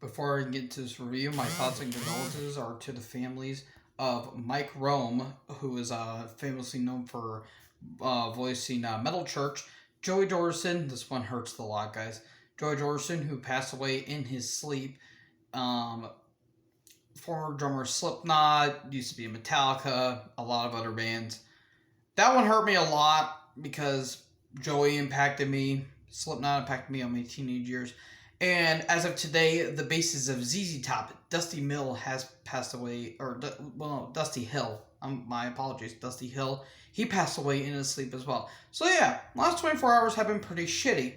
Before I get to this review, my thoughts and condolences are to the families of Mike Rome, who is famously known for voicing Metal Church, Joey Jordison. This one hurts a lot, guys. Joey Jordison, who passed away in his sleep. Former drummer Slipknot, used to be in Metallica, a lot of other bands. That one hurt me a lot because Joey impacted me. Slipknot impacted me on my teenage years. And as of today, the bassist of ZZ Top, Dusty Mill, has passed away. Dusty Hill. My apologies, Dusty Hill. He passed away in his sleep as well. So yeah, last 24 hours have been pretty shitty.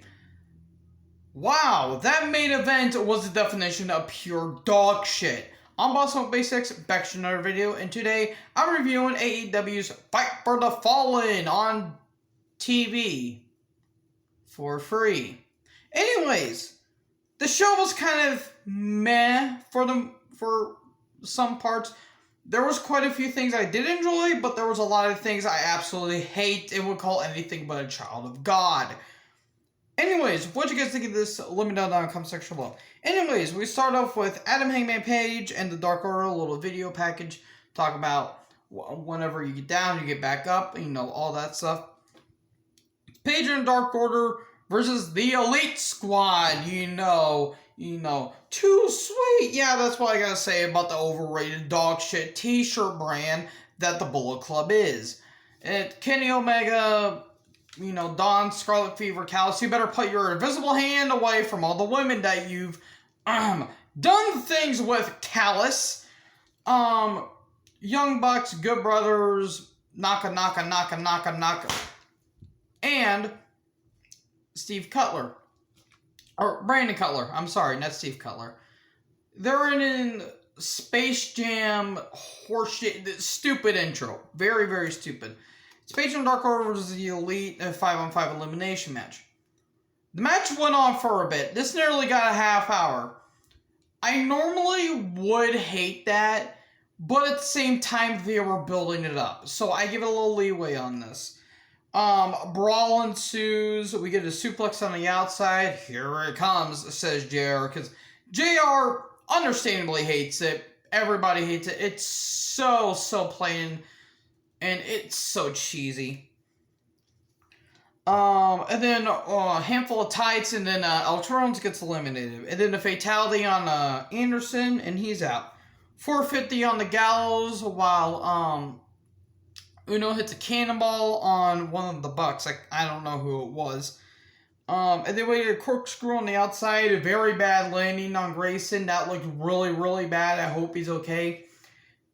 Wow, that main event was the definition of pure dog shit. I'm Boston Basics, back to another video, and today I'm reviewing AEW's Fight for the Fallen on TV for free. Anyways, the show was kind of meh for some parts. There was quite a few things I did enjoy, but there was a lot of things I absolutely hate and would call anything but a child of God. Anyways, what you guys think of this? Let me know down in the comment section below. Anyways, we start off with Adam Hangman Page and the Dark Order, a little video package. Talk about whenever you get down, you get back up, all that stuff. Page and Dark Order versus the Elite Squad, too sweet. Yeah, that's what I gotta say about the overrated dog shit t-shirt brand that the Bullet Club is. And Kenny Omega, Dawn, Scarlet Fever, Callis, you better put your invisible hand away from all the women that you've done things with, Callis. Young Bucks, Good Brothers, Naka, and Steve Cutler. Or Brandon Cutler. I'm sorry, not Steve Cutler. They're in Space Jam horseshit. Stupid intro. Very, very stupid. Space Jam Dark Order versus the Elite 5-on-5 elimination match. The match went on for a bit. This nearly got a half hour. I normally would hate that, but at the same time, they were building it up. So I give it a little leeway on this. Brawl ensues. We get a suplex on the outside. Here it comes, says JR, because JR understandably hates it. Everybody hates it. It's so plain, and it's so cheesy. And then a handful of tights, and then El Trones gets eliminated. And then a fatality on Anderson, and he's out. 450 on the Gallows, while Uno hits a cannonball on one of the Bucks. I don't know who it was. And then we get a corkscrew on the outside. A very bad landing on Grayson. That looked really bad. I hope he's okay.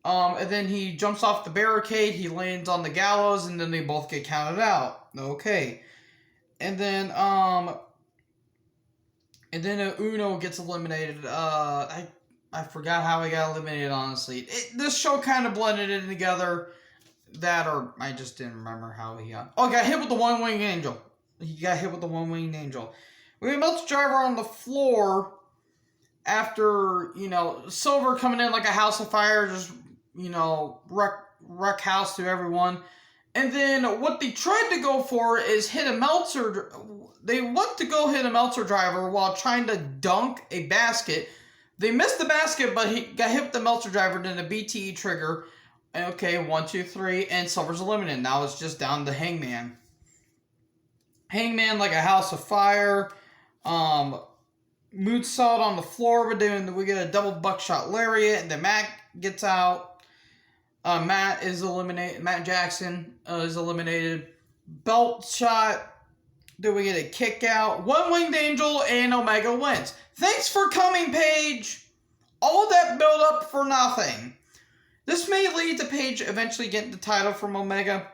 And then he jumps off the barricade. He lands on the Gallows, and then they both get counted out. Okay. And then Uno gets eliminated. I forgot how he got eliminated, honestly. This show kind of blended it together. That, or I just didn't remember how he got... Oh, he got hit with the one-winged angel. We have Meltzer Driver on the floor after, Silver coming in like a house of fire, just, wreck house to everyone. And then what they tried to go for is hit a Meltzer... They went to go hit a Meltzer Driver while trying to dunk a basket. They missed the basket, but he got hit with the Meltzer Driver, then a BTE trigger. Okay, 1, 2, 3, and Silver's eliminated. Now it's just down to Hangman. Hangman like a house of fire. Moonsault on the floor, but then we get a double buckshot lariat, and then Matt gets out. Matt is eliminated. Matt Jackson is eliminated. Belt shot. Then we get a kick out. One-winged angel, and Omega wins. Thanks for coming, Paige. All that build up for nothing. This may lead to Paige eventually getting the title from Omega.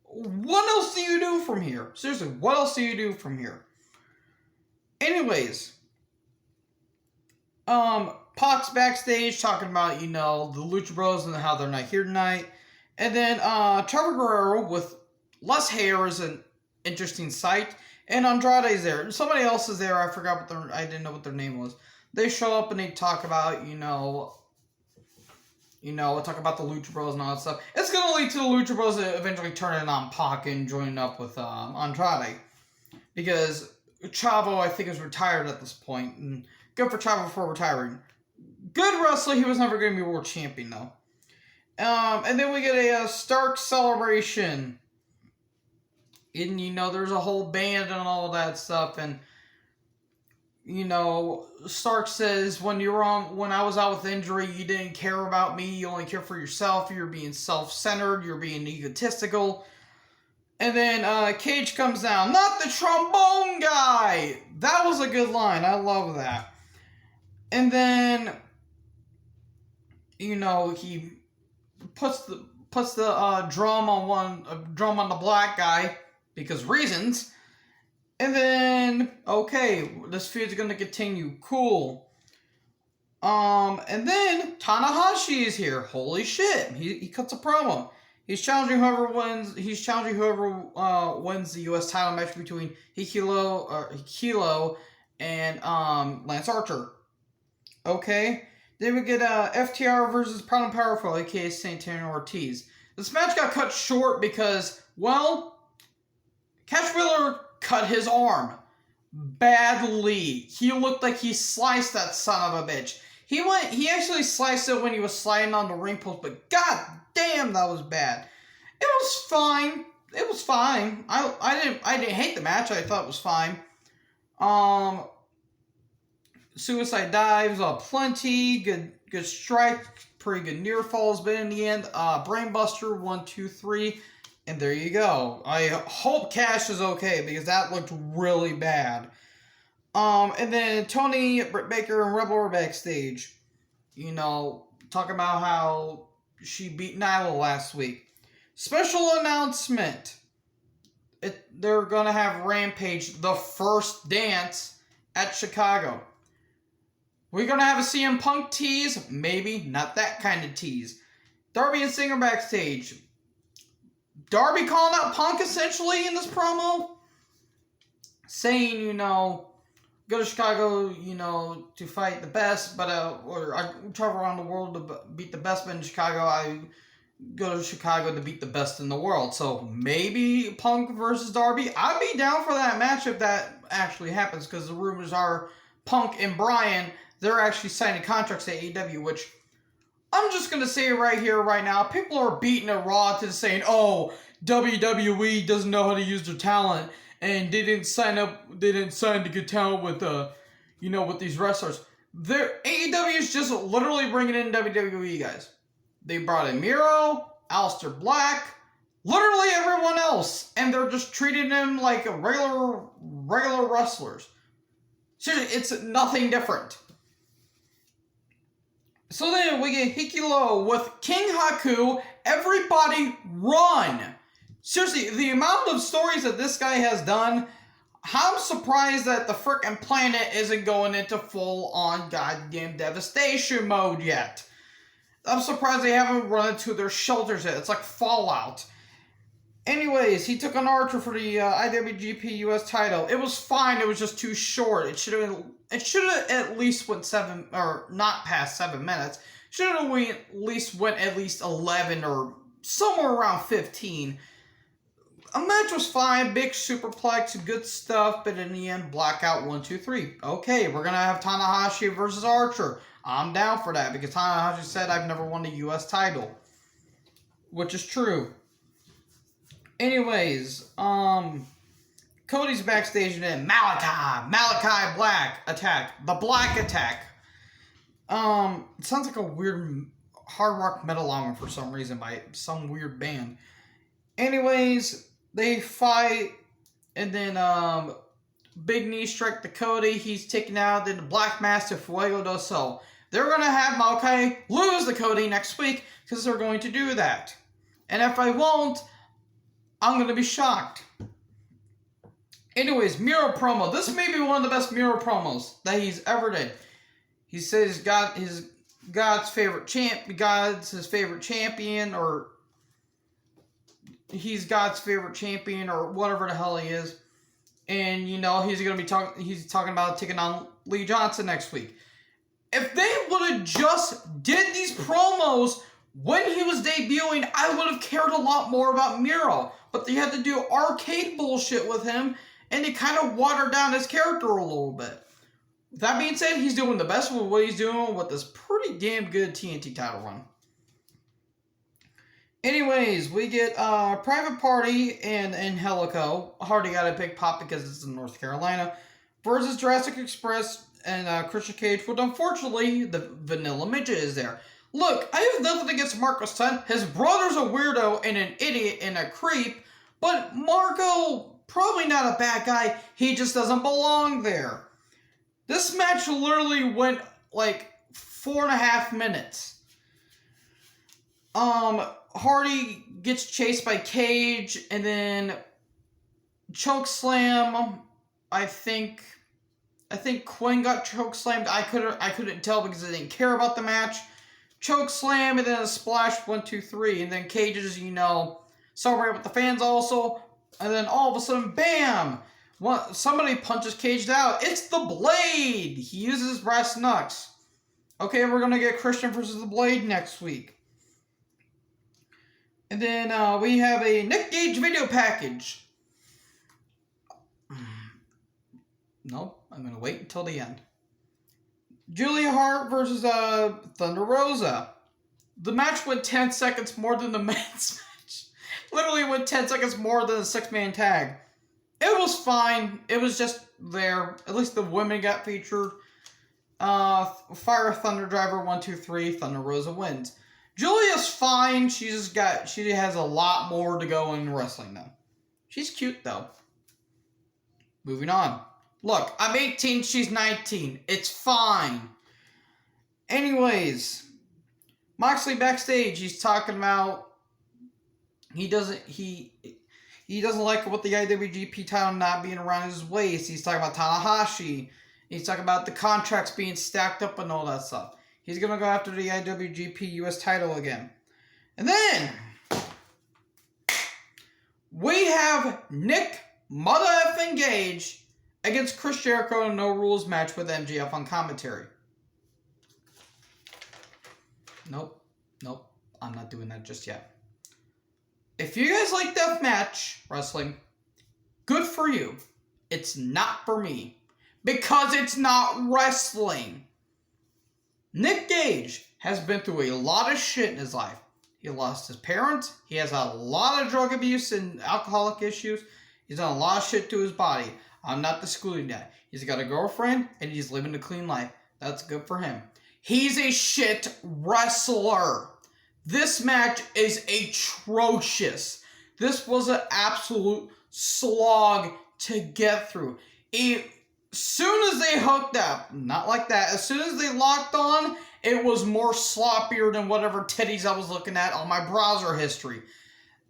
What else do you do from here? Seriously, what else do you do from here? Anyways, Pac's backstage talking about, the Lucha Bros and how they're not here tonight. And then Trevor Guerrero with less hair is an interesting sight. And Andrade's there. Somebody else is there. I forgot I didn't know what their name was. They show up and they talk about, talk about the Lucha Bros and all that stuff. It's going to lead to the Lucha Bros eventually turning on Pac and joining up with Andrade. Because Chavo, I think, is retired at this point. And Good for Chavo for retiring. Good wrestler. He was never going to be world champion, though. And then we get a Stark celebration. And, there's a whole band and all that stuff. And, Stark says, when I was out with injury, you didn't care about me. You only care for yourself. You're being self-centered. You're being egotistical. And then Cage comes down. Not the trombone guy! That was a good line. I love that. And then, he puts the drum on the black guy because reasons. And then, okay, this feud's gonna continue. Cool. And then Tanahashi is here. Holy shit! He cuts a promo. He's challenging whoever wins. The U.S. title match between Hikilo and Lance Archer. Okay. Then we get FTR versus Proud and Powerful, aka Santana Ortiz. This match got cut short because, Cash Wheeler cut his arm badly. He looked like he sliced that son of a bitch. He actually sliced it when he was sliding on the ring post, but god damn, that was bad. It was fine. It was fine. I didn't hate the match. I thought it was fine. Suicide dives, plenty, good strike, pretty good near falls, but in the end, Brainbuster 1, 2, 3, and there you go. I hope Cash is okay because that looked really bad. And then Tony, Britt Baker, and Rebel were backstage. Talking about how she beat Nyla last week. Special announcement. They're gonna have Rampage, the first dance at Chicago. We're going to have a CM Punk tease. Maybe. Not that kind of tease. Darby and Singer backstage. Darby calling out Punk essentially in this promo. Saying, go to Chicago, to fight the best. But, or I travel around the world to beat the best. But in Chicago, I go to Chicago to beat the best in the world. So maybe Punk versus Darby. I'd be down for that match if that actually happens. Because the rumors are Punk and Bryan, they're actually signing contracts at AEW, which I'm just going to say right here, right now, people are beating a Raw to saying, oh, WWE doesn't know how to use their talent, and they didn't sign to get talent with, with these wrestlers. AEW is just literally bringing in WWE guys. They brought in Miro, Aleister Black, literally everyone else, and they're just treating them like regular wrestlers. Seriously, it's nothing different. So then we get Hikilo with King Haku. Everybody run! Seriously, the amount of stories that this guy has done, I'm surprised that the frickin' planet isn't going into full-on goddamn devastation mode yet. I'm surprised they haven't run into their shelters yet. It's like Fallout. Anyways, he took on Archer for the IWGP US title. It was fine. It was just too short. It should have at least went 7, or not past 7 minutes. Should have at least 11 or somewhere around 15. A match was fine. Big superplex, good stuff. But in the end, Blackout 1, 2, 3. Okay, we're gonna have Tanahashi versus Archer. I'm down for that because Tanahashi said I've never won the US title, which is true. Anyways, Cody's backstage and then Malachi Black attack. The Black Attack. It sounds like a weird hard rock metal album for some reason by some weird band. Anyways, they fight and then big knee strike to Cody. He's taken out. Then the Black Master Fuego do Sol. They're going to have Malachi lose to Cody next week because they're going to do that. And if I won't, I'm going to be shocked. Anyways, Miro promo. This may be one of the best Miro promos that he's ever did. He says God's favorite God's his favorite champion, or he's God's favorite champion, or whatever the hell he is. And he's going to be he's talking about taking on Lee Johnson next week. If they would have just did these promos when he was debuting, I would have cared a lot more about Miro. But they had to do arcade bullshit with him, and they kind of watered down his character a little bit. That being said, he's doing the best with what he's doing with this pretty damn good TNT title run. Anyways, we get Private Party and Angelico. Hardy got a big pop because it's in North Carolina. Versus Jurassic Express and Christian Cage. But unfortunately, the Vanilla Midget is there. Look, I have nothing against Marco's son. His brother's a weirdo and an idiot and a creep. But Marco, probably not a bad guy. He just doesn't belong there. This match literally went like 4.5 minutes. Hardy gets chased by Cage and then chokeslam. I think Quinn got chokeslammed. I couldn't tell because I didn't care about the match. Chokeslam and then a splash 1, 2, 3, and then Cage's celebrate with the fans also, and then all of a sudden, bam! Somebody punches Caged out. It's the Blade. He uses brass knucks. Okay, we're gonna get Christian versus the Blade next week. And then we have a Nick Gage video package. Nope, I'm going to wait until the end. Julia Hart versus Thunder Rosa. The match went 10 seconds more than the men's match. Literally went 10 seconds more than the 6-man tag. It was fine. It was just there. At least the women got featured. Fire Thunder Driver 1, 2, 3. Thunder Rosa wins. Julia's fine. She has a lot more to go in wrestling though. She's cute though. Moving on. Look, I'm 18, she's 19. It's fine. Anyways, Moxley backstage, he's talking about he doesn't like what the IWGP title not being around his waist. He's talking about Tanahashi. He's talking about the contracts being stacked up and all that stuff. He's going to go after the IWGP US title again. And then we have Nick Mother F. Gage against Chris Jericho in a no rules match with MJF on commentary. Nope. I'm not doing that just yet. If you guys like deathmatch wrestling, good for you. It's not for me. Because it's not wrestling. Nick Gage has been through a lot of shit in his life. He lost his parents. He has a lot of drug abuse and alcoholic issues. He's done a lot of shit to his body. I'm not excluding that. He's got a girlfriend and he's living a clean life. That's good for him. He's a shit wrestler. This match is atrocious. This was an absolute slog to get through. As soon as they hooked up, not like that, as soon as they locked on, it was more sloppier than whatever titties I was looking at on my browser history.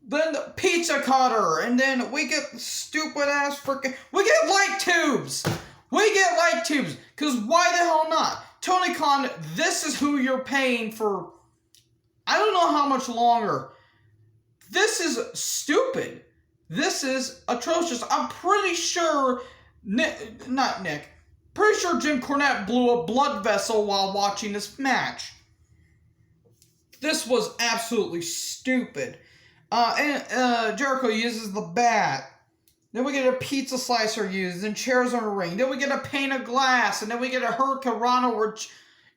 Then the pizza cutter, and then we get stupid ass freaking, we get light tubes. Because why the hell not? Tony Khan, this is who you're paying for, I don't know how much longer. This is stupid. This is atrocious. I'm pretty sure, pretty sure Jim Cornette blew a blood vessel while watching this match. This was absolutely stupid. And Jericho uses the bat. Then we get a pizza slicer used, and chairs on the ring. Then we get a pane of glass, and then we get a Hurricane Rana where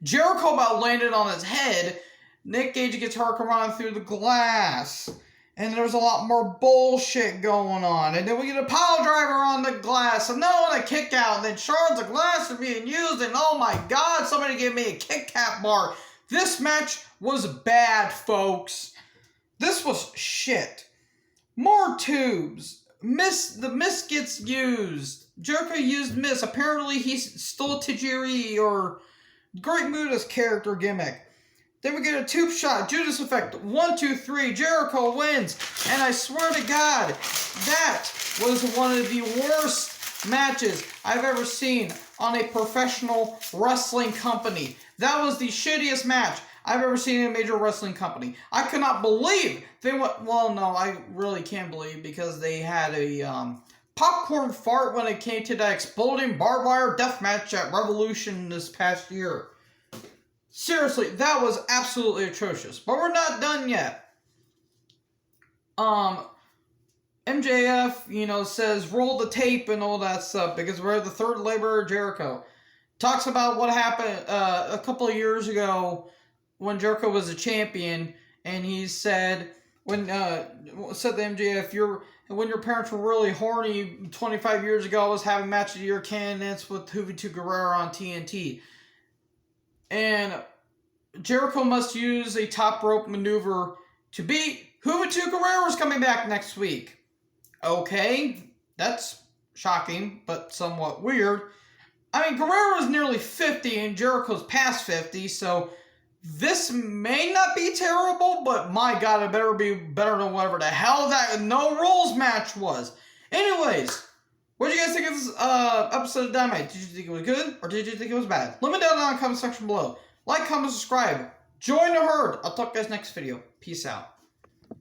Jericho about landed on his head. Nick Gage gets Hurricane Rana through the glass. And there's a lot more bullshit going on. And then we get a pile driver on the glass. And a kick out. And then shards of glass are being used. And oh my god, somebody gave me a Kit Kat bar. This match was bad, folks. This was shit. More tubes. The Mist gets used. Jericho used Mist. Apparently he stole Tajiri or Great Muda's character gimmick. Then we get a tube shot. Judas effect. 1, 2, 3. Jericho wins. And I swear to God, that was one of the worst matches I've ever seen on a professional wrestling company. That was the shittiest match I've ever seen in a major wrestling company. I could not believe they went. Well, no, I really can't believe because they had a popcorn fart when it came to that exploding barbed wire death match at Revolution this past year. Seriously, that was absolutely atrocious. But we're not done yet. MJF, says roll the tape and all that stuff because we're the third laborer of Jericho. talks about what happened a couple of years ago when Jericho was a champion, and he said said to MJF, when your parents were really horny 25 years ago, I was having match of the year candidates with Juventud Guerrero on TNT. And Jericho must use a top rope maneuver to beat Juventud Guerrero's coming back next week. Okay, that's shocking, but somewhat weird. I mean, Guerrero's nearly 50 and Jericho's past 50, so this may not be terrible, but my God, it better be better than whatever the hell that no rules match was. Anyways, what did you guys think of this episode of Dynamite? Did you think it was good, or did you think it was bad? Let me know down in the comment section below. Like, comment, subscribe. Join the herd. I'll talk to you guys next video. Peace out.